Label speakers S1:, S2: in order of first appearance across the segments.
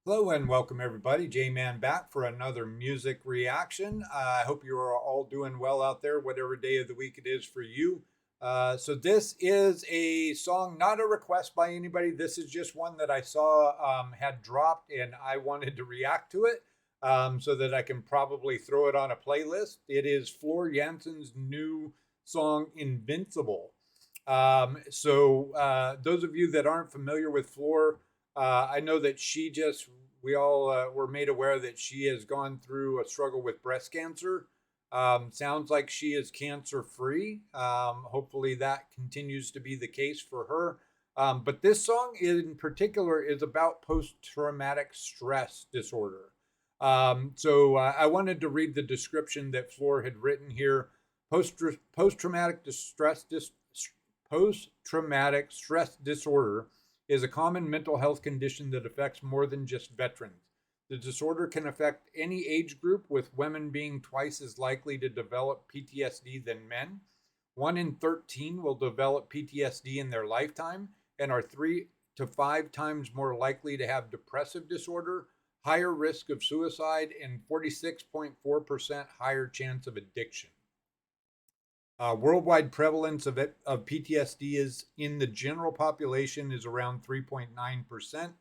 S1: Hello and welcome everybody. J-Man back for another music reaction. I hope you are all doing well out there, whatever day of the week it is for you. So this is a song, not a request by anybody. This is just one that I saw had dropped and I wanted to react to it so that I can probably throw it on a playlist. It is Floor Jansen's new song, Invincible. Those of you that aren't familiar with Floor, I know that we all were made aware that she has gone through a struggle with breast cancer. Sounds like she is cancer free. Hopefully that continues to be the case for her. But this song in particular is about post traumatic stress disorder. I wanted to read the description that Floor had written here. Post traumatic post traumatic stress disorder is a common mental health condition that affects more than just veterans. The disorder can affect any age group, with women being twice as likely to develop PTSD than men. 1 in 13 will develop PTSD in their lifetime and are 3 to 5 times more likely to have depressive disorder, higher risk of suicide, and 46.4% higher chance of addiction. Worldwide prevalence of PTSD is in the general population is around 3.9%.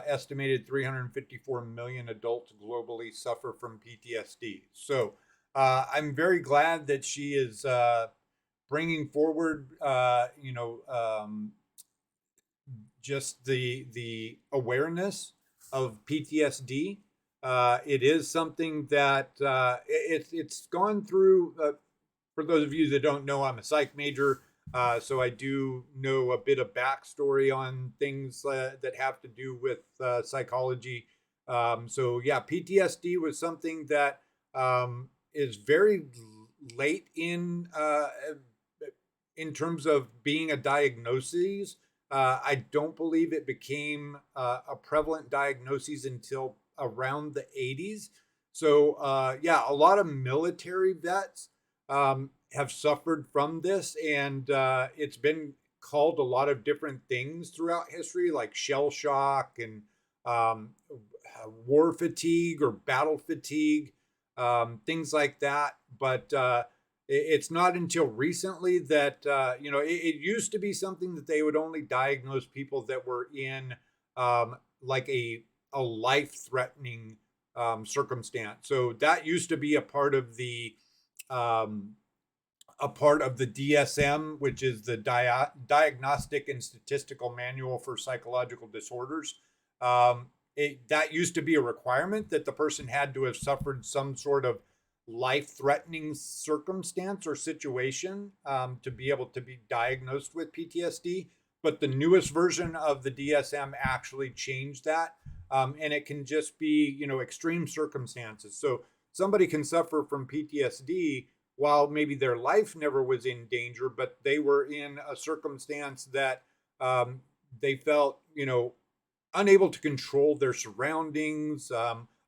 S1: Estimated 354 million adults globally suffer from PTSD. So I'm very glad that she is bringing forward, just the awareness of PTSD. It is something that it's gone through. For those of you that don't know, I'm a psych major, so I do know a bit of backstory on things that have to do with psychology. PTSD was something that is very late in terms of being a diagnosis. I don't believe it became a prevalent diagnosis until around the 80s. A lot of military vets have suffered from this, and it's been called a lot of different things throughout history, like shell shock and um, war fatigue or battle fatigue, things like that. But it's not until recently that it used to be something that they would only diagnose people that were in like a life threatening circumstance. So that used to be um, a part of the DSM, which is the Diagnostic and Statistical Manual for Psychological Disorders. That used to be a requirement that the person had to have suffered some sort of life-threatening circumstance or situation to be able to be diagnosed with PTSD. But the newest version of the DSM actually changed that, and it can just be extreme circumstances. So somebody can suffer from PTSD while maybe their life never was in danger, but they were in a circumstance that they felt, unable to control their surroundings.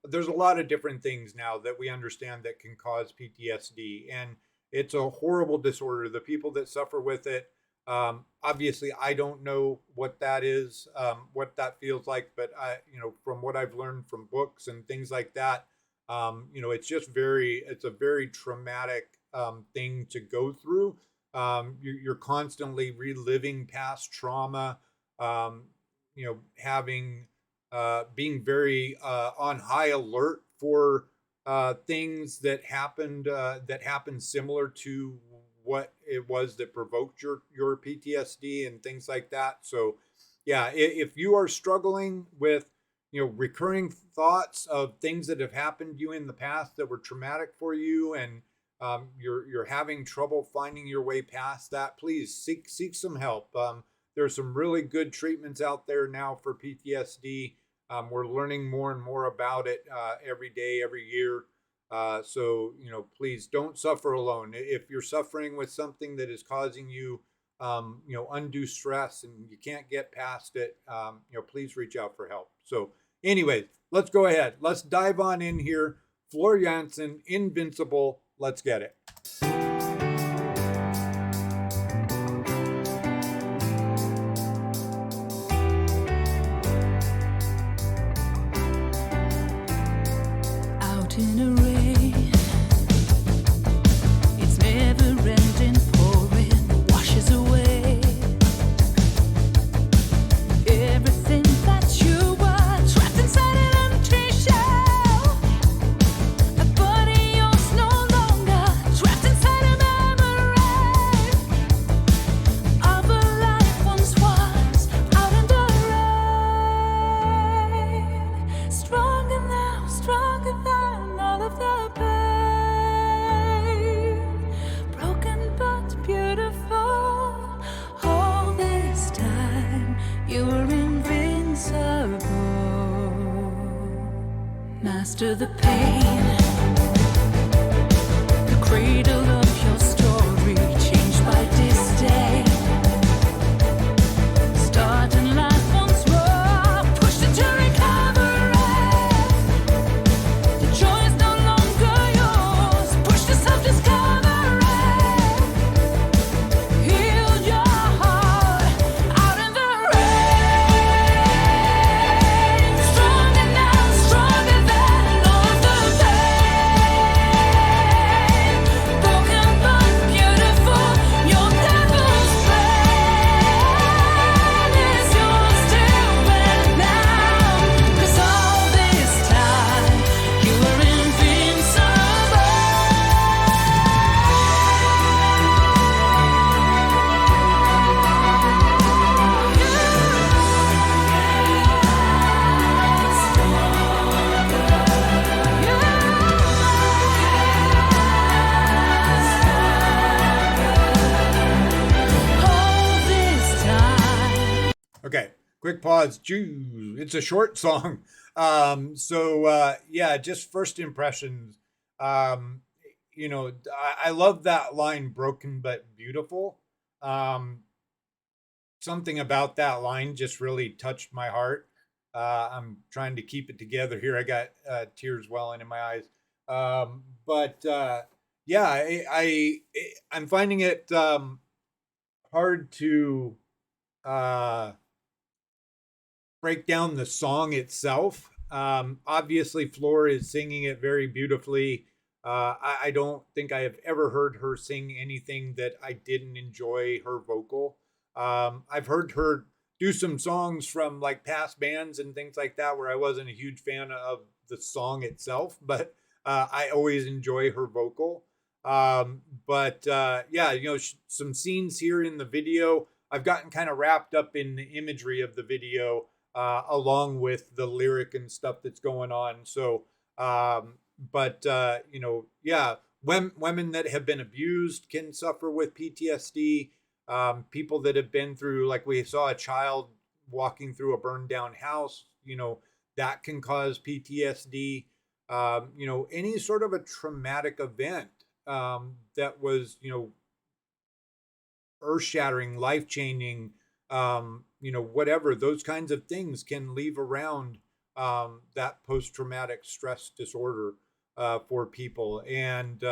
S1: There's a lot of different things now that we understand that can cause PTSD, and it's a horrible disorder. The people that suffer with it, obviously, I don't know what that is, what that feels like, but from what I've learned from books and things like that, it's a very traumatic thing to go through. You're constantly reliving past trauma, having being very on high alert for things that happened similar to what it was that provoked your PTSD and things like that. So, yeah, if you are struggling with recurring thoughts of things that have happened to you in the past that were traumatic for you, and you're having trouble finding your way past that, please seek some help. There's some really good treatments out there now for PTSD. We're learning more and more about it every day, every year. Please don't suffer alone. If you're suffering with something that is causing you, undue stress and you can't get past it, please reach out for help. So, anyways, let's go ahead. Let's dive on in here. Floor Jansen, Invincible. Let's get it.
S2: in a rain. It's never ending, pouring, washes away everything that you were, trapped inside an empty shell. A body yours no longer, trapped inside a memory of a life once was out in the rain. Stronger now, stronger than all of the pain. Broken but beautiful. All this time you were invincible. Master the pain. The cradle of your story changed by disdain. Starting life once more, pushed into recovery. The joy is no longer yours, pushed to self-discovery. Healed your heart out in the rain. Stronger now, stronger than all of the pain. Broken but beautiful, your devil's plan is yours to win now. 'Cause all this time you were invincible. All this time.
S1: Okay, quick pause. Choo. It's a short song. Yeah, just first impressions. Um, I love that line, broken but beautiful. Um, Something about that line just really touched my heart. I'm trying to keep it together here. I got tears welling in my eyes. But Yeah, I'm finding it hard to uh, break down the song itself. Obviously, Floor is singing it very beautifully. I don't think I have ever heard her sing anything that I didn't enjoy her vocal. I've heard her do some songs from like past bands and things like that where I wasn't a huge fan of the song itself, but I always enjoy her vocal. Yeah, some scenes here in the video, I've gotten kind of wrapped up in the imagery of the video along with the lyric and stuff that's going on. Yeah, women that have been abused can suffer with PTSD. People that have been through, like we saw a child walking through a burned down house, that can cause PTSD. Any sort of a traumatic event that was, earth shattering, life changing, whatever, those kinds of things can leave around that post traumatic stress disorder for people. And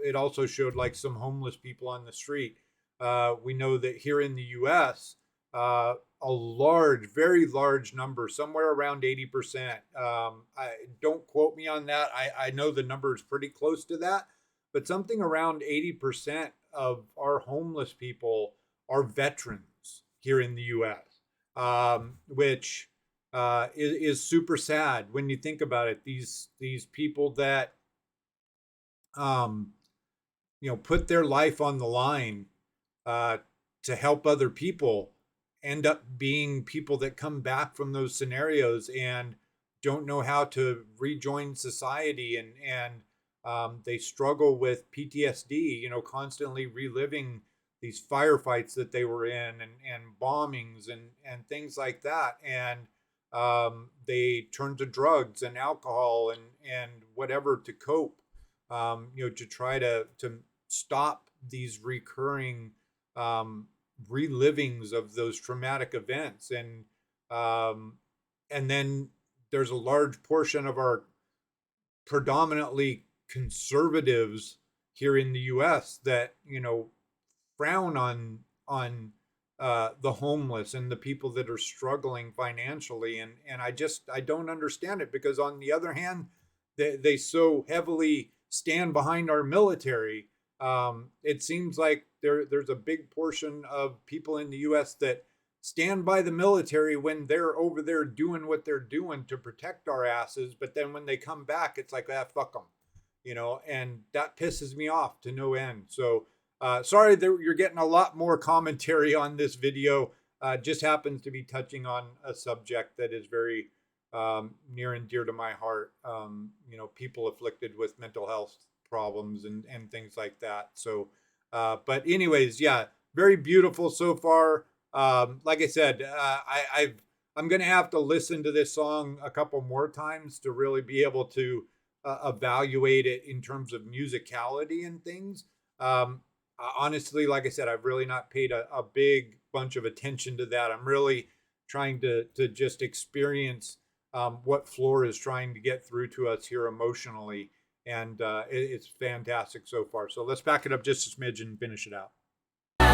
S1: it also showed like some homeless people on the street. We know that here in the US, a large, very large number, somewhere around 80%. I don't quote me on that. I know the number is pretty close to that, but something around 80% of our homeless people are veterans here in the US, which is super sad when you think about it. These people that put their life on the line uh, to help other people end up being people that come back from those scenarios and don't know how to rejoin society, and they struggle with PTSD, constantly reliving these firefights that they were in, and bombings and things like that. And they turn to drugs and alcohol and whatever to cope, to try to stop these recurring relivings of those traumatic events. And then there's a large portion of our predominantly conservatives here in the US that frown on the homeless and the people that are struggling financially, and I don't understand it, because on the other hand, they so heavily stand behind our military. It seems like there's a big portion of people in the U.S. that stand by the military when they're over there doing what they're doing to protect our asses. But then when they come back, it's like, ah, fuck them, and that pisses me off to no end. So sorry that you're getting a lot more commentary on this video. Just happens to be touching on a subject that is very near and dear to my heart. People afflicted with mental health problems and things like that. So, but anyways, yeah, very beautiful so far. Like I said, I'm going to have to listen to this song a couple more times to really be able to evaluate it in terms of musicality and things. Honestly, like I said, I've really not paid a big bunch of attention to that. I'm really trying to just experience what Floor is trying to get through to us here emotionally. And it's fantastic so far. So let's back it up just a smidge and finish it out.
S2: All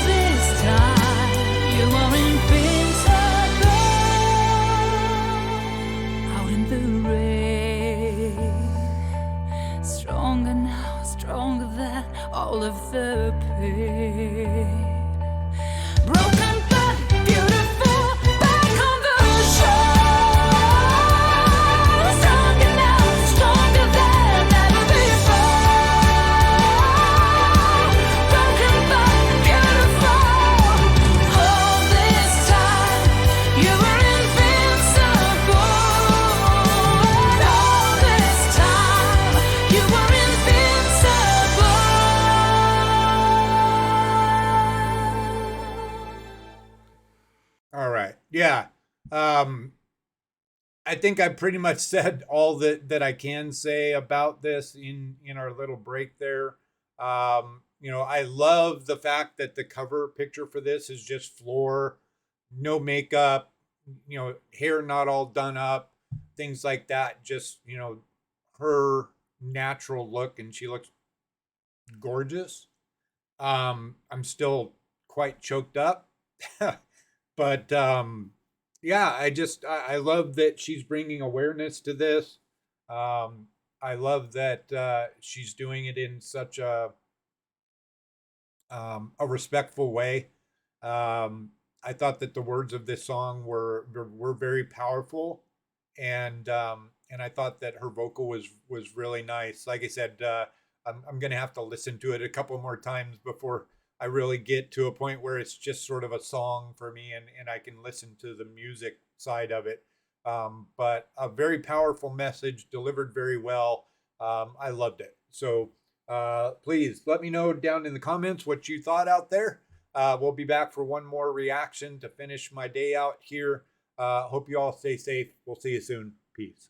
S2: this time, you are invincible. Out in the rain, stronger now, stronger than all of the pain. Broken but beautiful, back on the shore. Stronger now, stronger than ever before. Broken but beautiful. All this time, you were invincible. And all this time, you were invincible.
S1: All right. Yeah. I think I pretty much said all that I can say about this in our little break there. I love the fact that the cover picture for this is just Floor, no makeup, hair not all done up, things like that. Just, her natural look, and she looks gorgeous. I'm still quite choked up. But yeah, I love that she's bringing awareness to this. I love that she's doing it in such a respectful way. I thought that the words of this song were very powerful, and I thought that her vocal was really nice. Like I said, I'm gonna have to listen to it a couple more times before I really get to a point where it's just sort of a song for me, and I can listen to the music side of it. But a very powerful message delivered very well. I loved it. So please let me know down in the comments what you thought out there. We'll be back for one more reaction to finish my day out here. Hope you all stay safe. We'll see you soon. Peace.